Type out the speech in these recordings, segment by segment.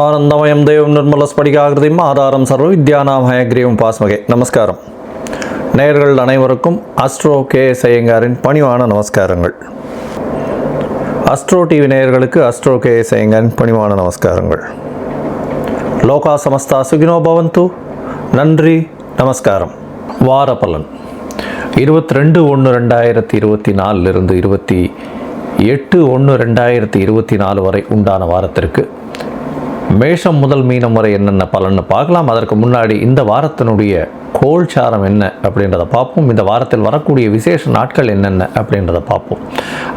ஆனந்தமயம் தேவம் நிர்மலஸ்படிகாகிருதியும் ஆதாரம் சர்வ வித்யானாம் ஹயக்ரீவம் பாஸ்மகே. நமஸ்காரம். நேயர்கள் அனைவருக்கும் அஸ்ட்ரோ கே ஐயங்காரின் பணிவான நமஸ்காரங்கள். அஸ்ட்ரோ டிவி நேயர்களுக்கு அஸ்ட்ரோ கே ஐயங்காரின் பணிவான நமஸ்காரங்கள். லோகா சமஸ்தா சுகினோ பவந்து. நன்றி, நமஸ்காரம். வார பலன் 22/1/2024 28/1/2024 வரை உண்டான வாரத்திற்கு மேஷம் முதல் மீனம் வரை என்னென்ன பலன்னு பார்க்கலாம். அதற்கு முன்னாடி இந்த வாரத்தினுடைய கோல்சாரம் என்ன அப்படின்றத பார்ப்போம். இந்த வாரத்தில் வரக்கூடிய விசேஷ நாட்கள் என்னென்ன அப்படின்றத பார்ப்போம்.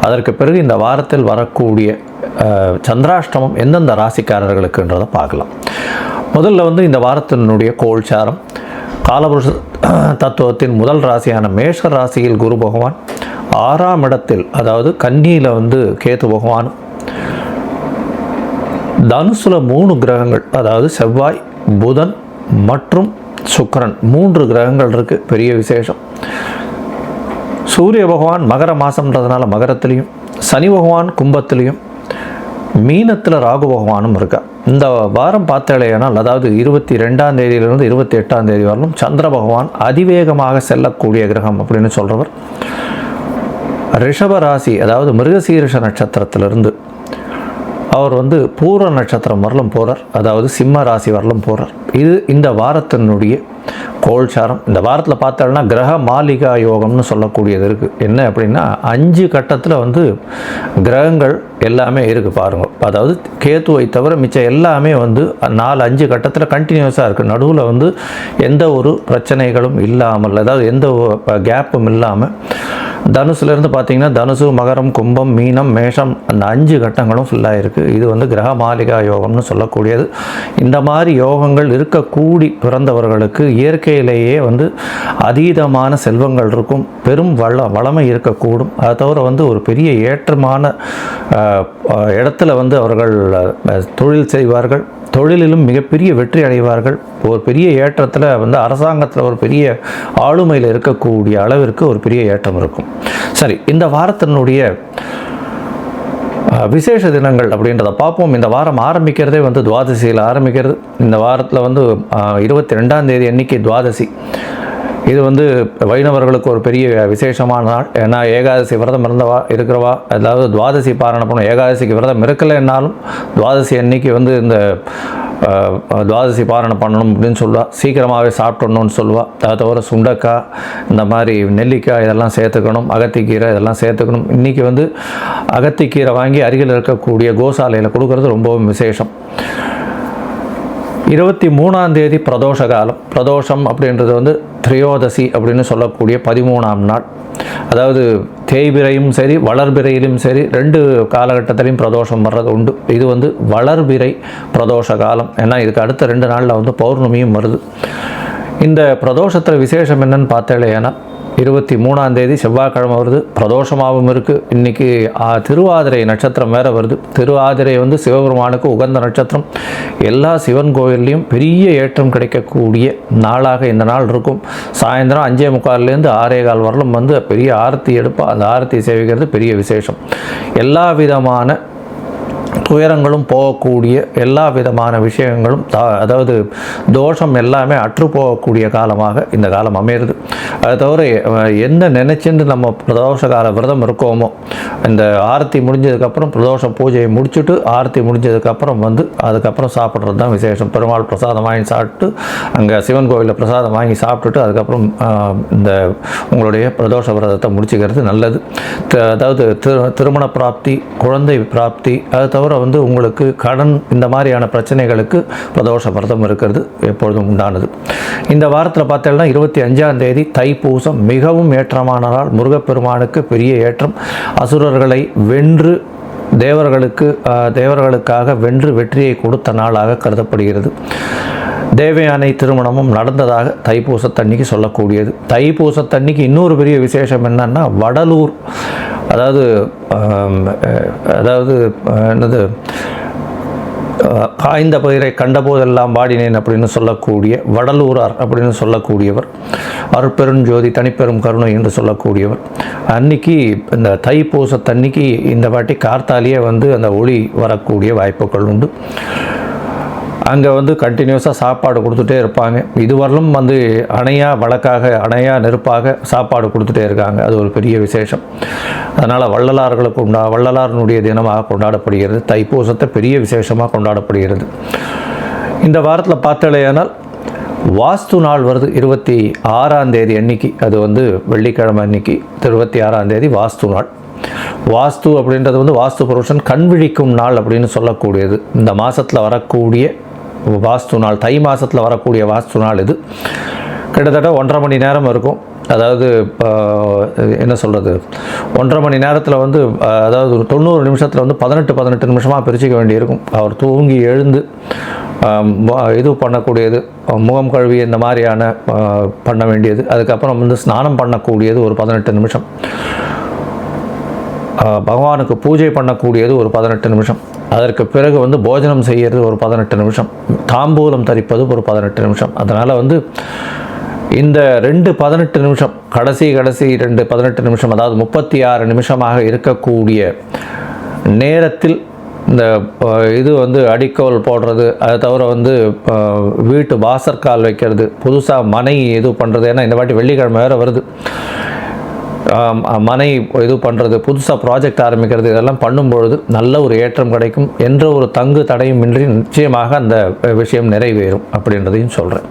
அதற்கு பிறகு இந்த வாரத்தில் வரக்கூடிய சந்திராஷ்டமம் எந்தெந்த ராசிக்காரர்களுக்குன்றதை பார்க்கலாம். முதல்ல இந்த வாரத்தினுடைய கோல்சாரம் காலபுருஷ தத்துவத்தின் முதல் ராசியான மேஷ ராசியில் குரு பகவான், 6ஆம் இடத்தில் அதாவது கன்னியில் கேது பகவானும், தனுசுல 3 கிரகங்கள் அதாவது செவ்வாய், புதன் மற்றும் சுக்கிரன் 3 கிரகங்கள் இருக்கு. பெரிய விசேஷம். சூரிய பகவான் மகர மாசம்ன்றதுனால மகரத்திலையும், சனி பகவான் கும்பத்திலையும், மீனத்தில் ராகு பகவானும் இருக்கா. இந்த வாரம் பார்த்தாலேனால் அதாவது 22ஆம் தேதியிலிருந்து 28ஆம் தேதி வரலும் சந்திர பகவான் அதிவேகமாக செல்லக்கூடிய கிரகம் அப்படின்னு சொல்றவர் ரிஷப ராசி அதாவது மிருகசீரிஷ நட்சத்திரத்திலிருந்து அவர் பூர நட்சத்திரம் வரலும் போகிறார், அதாவது சிம்ம ராசி வரலும் போகிறார். இது இந்த வாரத்தினுடைய கோல்சாரம். இந்த வாரத்தில் பார்த்தோம்னா கிரக மாளிகா யோகம்னு சொல்லக்கூடியது இருக்குது. என்ன அப்படின்னா 5 கட்டத்தில் கிரகங்கள் எல்லாமே இருக்குது பாருங்க. அதாவது கேத்துவை தவிர மிச்சம் எல்லாமே 4-5 கட்டத்தில் கண்டினியூஸாக இருக்குது. நடுவில் எந்த ஒரு பிரச்சனைகளும் இல்லாமல், அதாவது எந்த கேப்பும் இல்லாமல் தனுசுலேருந்து பார்த்தீங்கன்னா தனுசு, மகரம், கும்பம், மீனம், மேஷம் அந்த 5 கட்டங்களும் ஃபுல்லாக இருக்குது. இது கிரக மாளிகா யோகம்னு சொல்லக்கூடியது. இந்த மாதிரி யோகங்கள் இருக்கக்கூடி பிறந்தவர்களுக்கு இயற்கையிலேயே அதீதமான செல்வங்கள் இருக்கும், பெரும் வளமை இருக்கக்கூடும். அதை தவிர ஒரு பெரிய ஏற்றமான இடத்துல அவர்கள் தொழில் செய்வார்கள், தொழிலிலும் மிகப்பெரிய வெற்றி அடைவார்கள். ஒரு பெரிய ஏற்றத்தில் அரசாங்கத்தில் ஒரு பெரிய ஆளுமையில் இருக்கக்கூடிய அளவிற்கு ஒரு பெரிய ஏற்றம் இருக்கும். சரி, இந்த வாரத்தினுடைய விசேஷ தினங்கள் அப்படின்றத பார்ப்போம். இந்த வாரம் ஆரம்பிக்கிறதே துவாதசியில் ஆரம்பிக்கிறது. இந்த வாரத்தில் 22ஆம் தேதி அன்னைக்கு துவாதசி. இது வைணவர்களுக்கு ஒரு பெரிய விசேஷமான நாள். ஏன்னா ஏகாதசி விரதம் இருக்கிறவா, அதாவது துவாதசி பாராயணம் பண்ணணும். ஏகாதசிக்கு விரதம் இருக்கலைன்னாலும் துவாதசி அன்னைக்கு இந்த துவாதசி பாராயணம் பண்ணணும் அப்படின்னு சொல்லுவாள். சீக்கிரமாகவே சாப்பிடணும்னு சொல்லுவாள். அதை தவிர சுண்டக்காய், இந்த மாதிரி நெல்லிக்காய் இதெல்லாம் சேர்த்துக்கணும், அகத்திக்கீரை இதெல்லாம் சேர்த்துக்கணும். இன்றைக்கி அகத்திக்கீரை வாங்கி அருகில் இருக்கக்கூடிய கோசாலையில் கொடுக்கறது ரொம்பவும் விசேஷம். 23ஆம் தேதி பிரதோஷ காலம். பிரதோஷம் அப்படின்றது திரையோதசி அப்படின்னு சொல்லக்கூடிய 13ஆம் நாள். அதாவது தேய்பிரையும் சரி வளர்பிரையிலும் சரி 2 காலகட்டத்திலையும் பிரதோஷம் வர்றது உண்டு. இது வளர்பிறை பிரதோஷ காலம். ஏன்னா இதுக்கு அடுத்த 2 நாளில் பௌர்ணமியும் வருது. இந்த பிரதோஷத்தில் விசேஷம் என்னன்னு பார்த்தாலேனா 23ஆம் தேதி செவ்வாய்க்கிழமை வருது, பிரதோஷமாகவும் இருக்குது. இன்றைக்கி திருவாதிரை நட்சத்திரம் வேறு வருது. திருவாதிரை சிவபெருமானுக்கு உகந்த நட்சத்திரம். எல்லா சிவன் கோயில்லையும் பெரிய ஏற்றம் கிடைக்கக்கூடிய நாளாக இந்த நாள் இருக்கும். சாயந்தரம் 5:45 6:15 வரலும் பெரிய ஆரத்தி எடுப்பா. அந்த ஆரத்தி சேவிக்கிறது பெரிய விசேஷம். எல்லா விதமான துயரங்களும் போகக்கூடிய, எல்லா விதமான விஷயங்களும் அதாவது தோஷம் எல்லாமே அற்று போகக்கூடிய காலமாக இந்த காலம் அமையிறது. அதை தவிர என்ன நினைச்சுட்டு நம்ம பிரதோஷ கால விரதம் இருக்கோமோ, இந்த ஆரத்தி முடிஞ்சதுக்கப்புறம் பிரதோஷ பூஜையை முடிச்சுட்டு ஆரத்தி முடிஞ்சதுக்கப்புறம் அதுக்கப்புறம் சாப்பிட்றது தான் விசேஷம். பெருமாள் பிரசாதம் வாங்கி சாப்பிட்டு, அங்கே சிவன் கோவிலில் பிரசாதம் வாங்கி சாப்பிட்டுட்டு அதுக்கப்புறம் இந்த உங்களுடைய பிரதோஷ விரதத்தை முடிச்சுக்கிறது நல்லது. அதாவது திருமண பிராப்தி, குழந்தை பிராப்தி, அது தவிர உங்களுக்கு கடன், இந்த மாதிரியான பிரச்சனைகளுக்கு பிரதோஷ விரதம் இருக்கிறது எப்பொழுதும் உண்டானது. இந்த வாரத்தில் பார்த்தீங்கன்னா 25ஆம் தேதி தைப்பூசம். மிகவும் ஏற்றமான நாள். முருகப்பெருமானுக்கு பெரிய ஏற்றம். அசுரர்களை வென்று தேவர்களுக்காக வென்று வெற்றியை கொடுத்த நாளாக கருதப்படுகிறது. தேவயானை திருமணமும் நடந்ததாக தைப்பூசத்தன்னைக்கு சொல்லக்கூடியது. தைப்பூசத்தன்னைக்கு இன்னொரு பெரிய விசேஷம் என்னன்னா வடலூர், அதாவது என்னது காய்ந்த பயிரை கண்டபோதெல்லாம் பாடினேன் அப்படின்னு சொல்லக்கூடிய வடலூரார் அப்படின்னு சொல்லக்கூடியவர், அருட்பெருஞ்சோதி தனிப்பெரும் கருணை என்று சொல்லக்கூடியவர். அன்னைக்கு இந்த தைப்பூசத்தன்னைக்கு இந்த வாட்டி கார்த்தாலேயே அந்த ஒளி வரக்கூடிய வாய்ப்புகள் உண்டு. அங்கே வந்து கண்டினியூஸாக சாப்பாடு கொடுத்துட்டே இருப்பாங்க. இதுவரையிலும் வந்து அணையா நெருப்பாக சாப்பாடு கொடுத்துட்டே இருக்காங்க. அது ஒரு பெரிய விசேஷம். அதனால் வள்ளலாரனுடைய தினமாக கொண்டாடப்படுகிறது. தைப்பூசத்தை பெரிய விசேஷமாக கொண்டாடப்படுகிறது. இந்த வாரத்தில் பார்த்தாலேயானால் வாஸ்து நாள் வருது. 26ஆம் தேதி அன்னைக்கு, அது வந்து வெள்ளிக்கிழமை அன்னைக்கு 26ஆம் தேதி வாஸ்து நாள். வாஸ்து அப்படின்றது வந்து வாஸ்து புருஷன் கண் விழிக்கும் நாள் அப்படின்னு சொல்லக்கூடியது. இந்த மாதத்தில் வரக்கூடிய வாஸ்து நாள், தை மாதத்தில் வரக்கூடிய வாஸ்து நாள் இது. கிட்டத்தட்ட 1.5 மணி நேரம் இருக்கும். அதாவது என்ன சொல்கிறது, 1.5 மணி நேரத்தில் வந்து அதாவது 90 நிமிஷத்தில் வந்து 18 நிமிஷமாக பிரிச்சுக்க வேண்டியிருக்கும். அவர் தூங்கி எழுந்து இது பண்ணக்கூடியது, முகம் கழுவி இந்த மாதிரியான பண்ண வேண்டியது, அதுக்கப்புறம் வந்து ஸ்நானம் பண்ணக்கூடியது ஒரு 18 நிமிஷம், பகவானுக்கு பூஜை பண்ணக்கூடியது ஒரு 18 நிமிஷம், அதற்கு பிறகு வந்து போஜனம் செய்கிறது ஒரு 18 நிமிஷம், தாம்பூலம் தரிப்பது ஒரு 18 நிமிஷம். அதனால் வந்து இந்த 18 நிமிஷம் கடைசி 18 நிமிஷம், அதாவது 36 நிமிஷமாக இருக்கக்கூடிய நேரத்தில் இந்த இது வந்து அடிக்கோல் போடுறது, அதை தவிர வந்து வீட்டு வாசற்கால் வைக்கிறது, புதுசாக மனை இது பண்ணுறது. ஏன்னா இந்த வாட்டி வெள்ளிக்கிழமை வேறு வருது. மனை இது பண்ணுறது, புதுசாக ப்ராஜெக்ட் ஆரம்பிக்கிறது, இதெல்லாம் பண்ணும்பொழுது நல்ல ஒரு ஏற்றம் கிடைக்கும் என்ற ஒரு தங்கு தடையும் இன்றி நிச்சயமாக அந்த விஷயம் நிறைவேறும் அப்படின்றதையும் சொல்கிறேன்.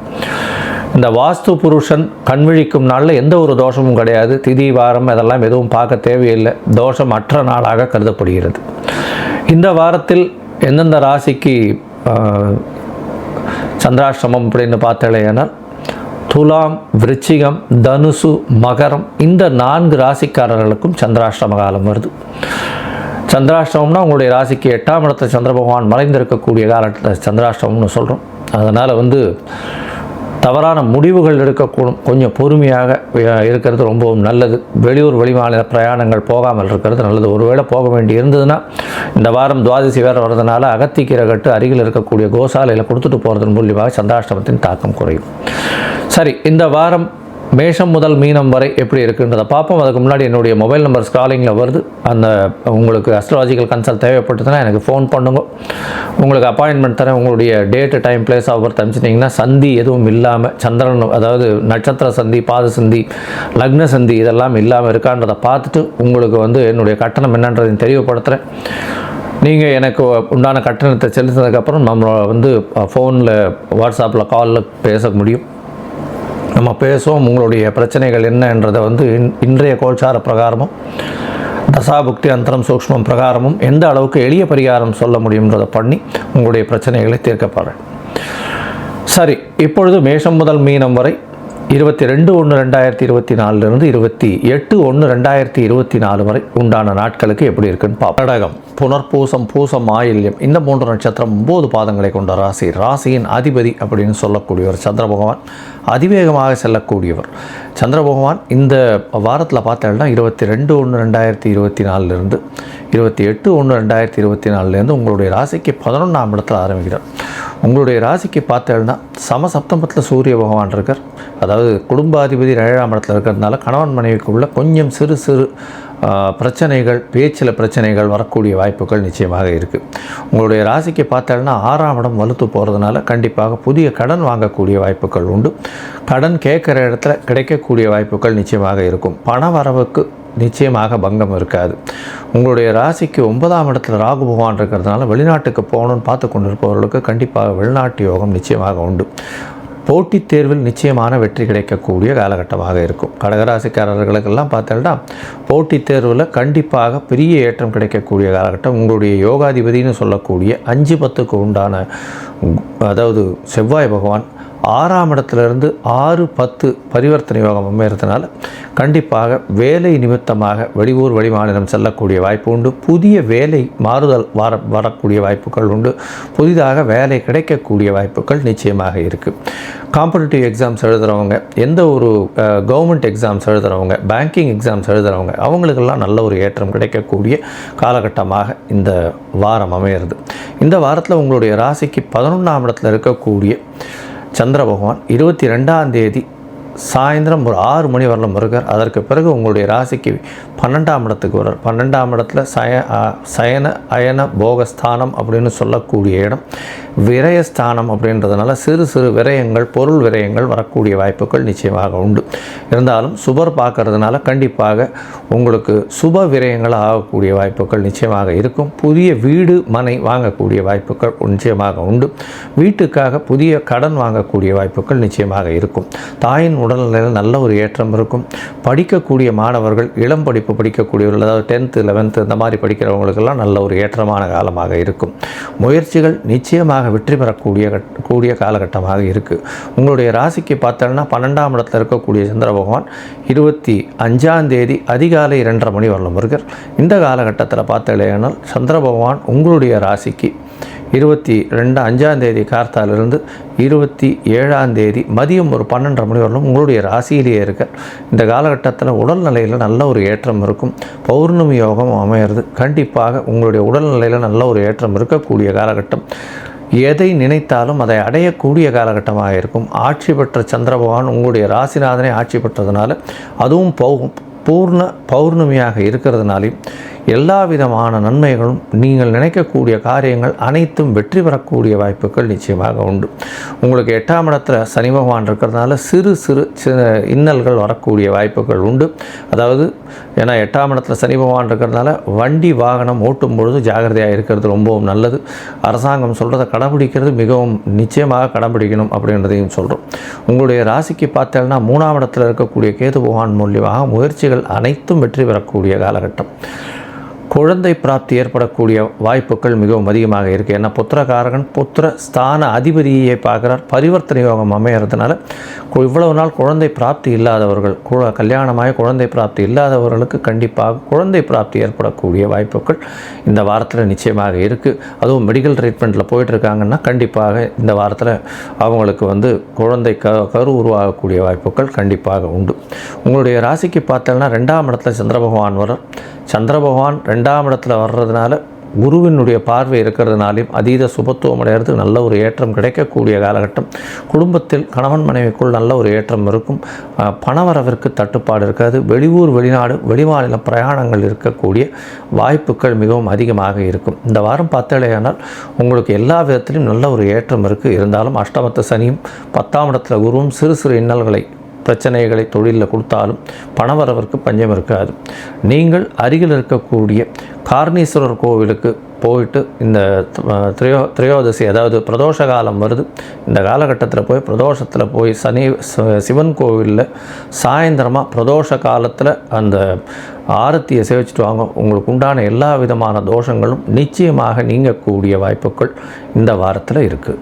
இந்த வாஸ்து புருஷன் கண்விழிக்கும் நாளில் எந்த ஒரு தோஷமும் கிடையாது. திதி வாரம் அதெல்லாம் எதுவும் பார்க்க தேவையில்லை. தோஷம் அற்ற நாளாக கருதப்படுகிறது. இந்த வாரத்தில் எந்தெந்த ராசிக்கு சந்திராஷ்டமம் அப்படின்னு பார்த்தாலேயானால் துலாம், விருச்சிகம், தனுசு, மகரம், இந்த 4 ராசிக்காரர்களுக்கும் சந்திராஷ்டம காலம் வருது. சந்திராஷ்டமம்னா உங்களுடைய ராசிக்கு 8ஆம் இடத்துல சந்திர பகவான் மறைந்திருக்கக்கூடிய காலத்தில் சந்திராஷ்டமம்னு சொல்கிறோம். அதனால் வந்து தவறான முடிவுகள் எடுக்கக்கூடும். கொஞ்சம் பொறுமையாக இருக்கிறது ரொம்பவும் நல்லது. வெளியூர் வெளிமாநில பிரயாணங்கள் போகாமல் இருக்கிறது நல்லது. ஒருவேளை போக வேண்டி இருந்ததுன்னா இந்த வாரம் துவாதசி வேறு வர்றதுனால அகத்திக்கீரை கட்டு அருகில் இருக்கக்கூடிய கோசாலையில் கொடுத்துட்டு போகிறதன் மூலியமாக சந்திராஷ்டமத்தின் தாக்கம் குறையும். சரி, இந்த வாரம் மேஷம் முதல் மீனம் வரை எப்படி இருக்குன்றதை பார்ப்போம். அதுக்கு முன்னாடி என்னுடைய மொபைல் நம்பர் ஸ்க்ராலிங்கில் வருது. அந்த உங்களுக்கு அஸ்ட்ராலஜிக்கல் கன்சல்ட் தேவைப்பட்டதுன்னா எனக்கு ஃபோன் பண்ணுங்க. உங்களுக்கு அப்பாயின்மெண்ட் தரேன். உங்களுடைய date, time, place of birth அனுப்பிச்சிட்டிங்கன்னா சந்தி எதுவும் இல்லாமல், சந்திரன் அதாவது நட்சத்திர சந்தி, பாத சந்தி, லக்ன சந்தி இதெல்லாம் இல்லாமல் இருக்கான்றதை பார்த்துட்டு உங்களுக்கு வந்து என்னுடைய கட்டணம் என்னன்றதையும் தெளிவுபடுத்துகிறேன். நீங்கள் எனக்கு உண்டான கட்டணத்தை செலுத்தினதுக்கப்புறம் நம்ம வந்து ஃபோனில், வாட்ஸ்அப்பில், காலில் பேச முடியும். நம்ம பேசுவோம். உங்களுடைய பிரச்சனைகள் என்னன்றதை வந்து இன்றைய கோல்சார பிரகாரமும் தசாபுக்தி அந்தரம் சூக்ஷ்மம் பிரகாரமும் எந்த அளவுக்கு எளிய பரிகாரம் சொல்ல முடியுன்றதை பண்ணி உங்களுடைய பிரச்சனைகளை தீர்க்கப்படுறேன். சரி, இப்பொழுது மேஷம் முதல் மீனம் வரை 22/1/2024 28/1/2024 வரை உண்டான நாட்களுக்கு எப்படி இருக்குன்னு பார்ப்போம். கடகம், புனர்பூசம், பூசம், ஆயில்யம், இந்த 3 நட்சத்திரம் 9 பாதங்களை கொண்ட ராசி. ராசியின் அதிபதி அப்படின்னு சொல்லக்கூடியவர் சந்திர பகவான். அதிவேகமாக செல்லக்கூடியவர் சந்திர பகவான். இந்த வாரத்தில் பார்த்தோம்னா 22/1/2024 28/1/2024 உங்களுடைய ராசிக்கு 11ஆம் இடத்துல ஆரம்பிக்கிறார். உங்களுடைய ராசிக்கு பார்த்தேன்னா சமசப்தமத்தில் சூரிய பகவான் இருக்கார். அதாவது குடும்பாதிபதி 7ஆம் இடத்துல இருக்கிறதுனால கணவன் மனைவிக்குள்ள கொஞ்சம் சிறு பிரச்சனைகள், பேச்சில் பிரச்சனைகள் வரக்கூடிய வாய்ப்புகள் நிச்சயமாக இருக்குது. உங்களுடைய ராசிக்கு பார்த்தேன்னா 6ஆம் இடம் வலுத்து போகிறதுனால கண்டிப்பாக புதிய கடன் வாங்கக்கூடிய வாய்ப்புகள் உண்டு. கடன் கேட்குற இடத்துல கிடைக்கக்கூடிய வாய்ப்புகள் நிச்சயமாக இருக்கும். பண வரவுக்கு நிச்சயமாக பங்கம் இருக்காது. உங்களுடைய ராசிக்கு 9ஆம் இடத்துல ராகு பகவான் இருக்கிறதுனால வெளிநாட்டுக்கு போகணுன்னு பார்த்து கொண்டிருப்பவர்களுக்கு கண்டிப்பாக வெளிநாட்டு யோகம் நிச்சயமாக உண்டு. போட்டித் தேர்வில் நிச்சயமான வெற்றி கிடைக்கக்கூடிய காலகட்டமாக இருக்கும். கடகராசிக்காரர்களுக்கெல்லாம் பார்த்தோம்னா போட்டித் தேர்வில் கண்டிப்பாக பெரிய ஏற்றம் கிடைக்கக்கூடிய காலகட்டம். உங்களுடைய யோகாதிபதினு சொல்லக்கூடிய 5-10க்கு உண்டான, அதாவது செவ்வாய் பகவான் 6ஆம் இடத்துலேருந்து 6-10 பரிவர்த்தனை யோகம் அமைகிறதுனால கண்டிப்பாக வேலை நிமித்தமாக வெளியூர் வெளிமாநிலம் செல்லக்கூடிய வாய்ப்பு உண்டு. புதிய வேலை மாறுதல் வரக்கூடிய வாய்ப்புகள் உண்டு. புதிதாக வேலை கிடைக்கக்கூடிய வாய்ப்புகள் நிச்சயமாக இருக்குது. காம்படிட்டிவ் எக்ஸாம்ஸ் எழுதுகிறவங்க, எந்த ஒரு கவர்மெண்ட் எக்ஸாம்ஸ் எழுதுகிறவங்க, பேங்கிங் எக்ஸாம்ஸ் எழுதுகிறவங்க, அவங்களுக்கெல்லாம் நல்ல ஒரு ஏற்றம் கிடைக்கக்கூடிய காலகட்டமாக இந்த வாரம் அமையிறது. இந்த வாரத்தில் உங்களுடைய ராசிக்கு 11ஆம் இடத்துல இருக்கக்கூடிய சந்திர பகவான் 22ஆம் தேதி சாயந்தரம் ஒரு 6 மணி வரலும் இருக்கார். அதற்கு பிறகு உங்களுடைய ராசிக்கு 12ஆம் இடத்துக்கு வர்றார். 12ஆம் இடத்துல சயன அயன போகஸ்தானம் அப்படின்னு சொல்லக்கூடிய இடம் விரயஸ்தானம் அப்படின்றதுனால சிறு சிறு விரயங்கள், பொருள் விரயங்கள் வரக்கூடிய வாய்ப்புகள் நிச்சயமாக உண்டு. இருந்தாலும் சுபர் பார்க்கறதுனால கண்டிப்பாக உங்களுக்கு சுப விரயங்கள் ஆகக்கூடிய வாய்ப்புகள் நிச்சயமாக இருக்கும். புதிய வீடு மனை வாங்கக்கூடிய வாய்ப்புகள் நிச்சயமாக உண்டு. வீட்டுக்காக புதிய கடன் வாங்கக்கூடிய வாய்ப்புகள் நிச்சயமாக இருக்கும். தாயின் உடல்நிலையில் நல்ல ஒரு ஏற்றம் இருக்கும். படிக்கக்கூடிய மாணவர்கள், இளம் படிப்பு படிக்கக்கூடியவர்கள், அதாவது 10th 11th இந்த மாதிரி படிக்கிறவங்களுக்கெல்லாம் நல்ல ஒரு ஏற்றமான காலமாக இருக்கும். முயற்சிகள் நிச்சயமாக வெற்றி பெறக்கூடிய காலகட்டமாக இருக்குது. உங்களுடைய ராசிக்கு பார்த்தோன்னா 12ஆம் இடத்துல இருக்கக்கூடிய சந்திர பகவான் 25ஆம் தேதி அதிகாலை 2:30 மணி வரலும் இருக்கார். இந்த காலகட்டத்தில் பார்த்தீங்கன்னா சந்திர பகவான் உங்களுடைய ராசிக்கு 5ஆம் தேதி கார்த்தாலிருந்து 27ஆம் தேதி மதியம் ஒரு 12:30 மணி வரலும் உங்களுடைய ராசியிலேயே இருக்கார். இந்த காலகட்டத்தில் உடல்நிலையில் நல்ல ஒரு ஏற்றம் இருக்கும். பௌர்ணமி யோகம் அமையிறது. கண்டிப்பாக உங்களுடைய உடல்நிலையில் நல்ல ஒரு ஏற்றம் இருக்கக்கூடிய காலகட்டம். எதை நினைத்தாலும் அதை அடையக்கூடிய காலகட்டமாக இருக்கும். ஆட்சி பெற்ற சந்திர பகவான் உங்களுடைய ராசிநாதனை ஆட்சி பெற்றதுனால அதுவும் பூர்ண பௌர்ணமியாக இருக்கிறதுனாலையும் எல்லா விதமான நன்மைகளும், நீங்கள் நினைக்கக்கூடிய காரியங்கள் அனைத்தும் வெற்றி பெறக்கூடிய வாய்ப்புகள் நிச்சயமாக உண்டு. உங்களுக்கு 8ஆம் இடத்துல சனி பகவான் இருக்கிறதுனால சிறு சிறு இன்னல்கள் வரக்கூடிய வாய்ப்புகள் உண்டு. அதாவது ஏன்னா 8ஆம் இடத்துல சனி பகவான் இருக்கிறதுனால வண்டி வாகனம் ஓட்டும் பொழுது ஜாகிரதையாக இருக்கிறது ரொம்பவும் நல்லது. அரசாங்கம் சொல்கிறத கடைபிடிக்கிறது மிகவும் நிச்சயமாக கடைபிடிக்கணும் அப்படின்றதையும் சொல்கிறோம். உங்களுடைய ராசிக்கு பார்த்தேன்னா 3ஆம் இடத்துல இருக்கக்கூடிய கேது பகவான் மூலியமாக முயற்சிகள் அனைத்தும் வெற்றி பெறக்கூடிய காலகட்டம். குழந்தை பிராப்தி ஏற்படக்கூடிய வாய்ப்புகள் மிகவும் அதிகமாக இருக்குது. ஏன்னா புத்திரகாரகன் புத்திர ஸ்தான அதிபதியை பார்க்குறார். பரிவர்த்தனை யோகம் அமையறதுனால இவ்வளவு நாள் குழந்தை பிராப்தி இல்லாதவர்கள், கல்யாணமாகி குழந்தை பிராப்தி இல்லாதவர்களுக்கு கண்டிப்பாக குழந்தை பிராப்தி ஏற்படக்கூடிய வாய்ப்புகள் இந்த வாரத்தில் நிச்சயமாக இருக்குது. அதுவும் மெடிக்கல் ட்ரீட்மெண்ட்டில் போயிட்டுருக்காங்கன்னா கண்டிப்பாக இந்த வாரத்தில் அவங்களுக்கு குழந்தை கரு உருவாகக்கூடிய வாய்ப்புகள் கண்டிப்பாக உண்டு. உங்களுடைய ராசிக்கு பார்த்தோன்னா 2ஆம் இடத்துல சந்திர பகவான் வர்றார். சந்திர பகவான் 2ஆம் இடத்துல வர்றதுனால குருவினுடைய பார்வை இருக்கிறதுனாலையும் அதீத சுபத்துவம் அடைகிறது. நல்ல ஒரு ஏற்றம் கிடைக்கக்கூடிய காலகட்டம். குடும்பத்தில் கணவன் மனைவிக்குள் நல்ல ஒரு ஏற்றம் இருக்கும். பணவரவிற்கு தட்டுப்பாடு இருக்காது. வெளியூர் வெளிநாடு வெளிமாநில பிரயாணங்கள் இருக்கக்கூடிய வாய்ப்புகள் மிகவும் அதிகமாக இருக்கும். இந்த வாரம் பார்த்தேனால் உங்களுக்கு எல்லா விதத்திலும் நல்ல ஒரு ஏற்றம் இருக்குது. இருந்தாலும் அஷ்டமத்து சனியும் 10ஆம் இடத்துல குருவும் சிறு சிறு இன்னல்களை பிரச்சனைகளை தொழிலில் கொடுத்தாலும் பணவரவிற்கு பஞ்சம் இருக்காது. நீங்கள் அருகில் இருக்கக்கூடிய கார்ணீஸ்வரர் கோவிலுக்கு போயிட்டு இந்த திரையோதசி அதாவது பிரதோஷ காலம் வருது. இந்த காலகட்டத்தில் போய் பிரதோஷத்தில் போய் சிவன் கோவிலில் சாயந்தரமாக பிரதோஷ காலத்தில் அந்த ஆரத்தியை சேவிச்சுட்டு வாங்க. உங்களுக்கு உண்டான எல்லா விதமான தோஷங்களும் நிச்சயமாக நீங்கக்கூடிய வாய்ப்புகள் இந்த வாரத்தில் இருக்குது.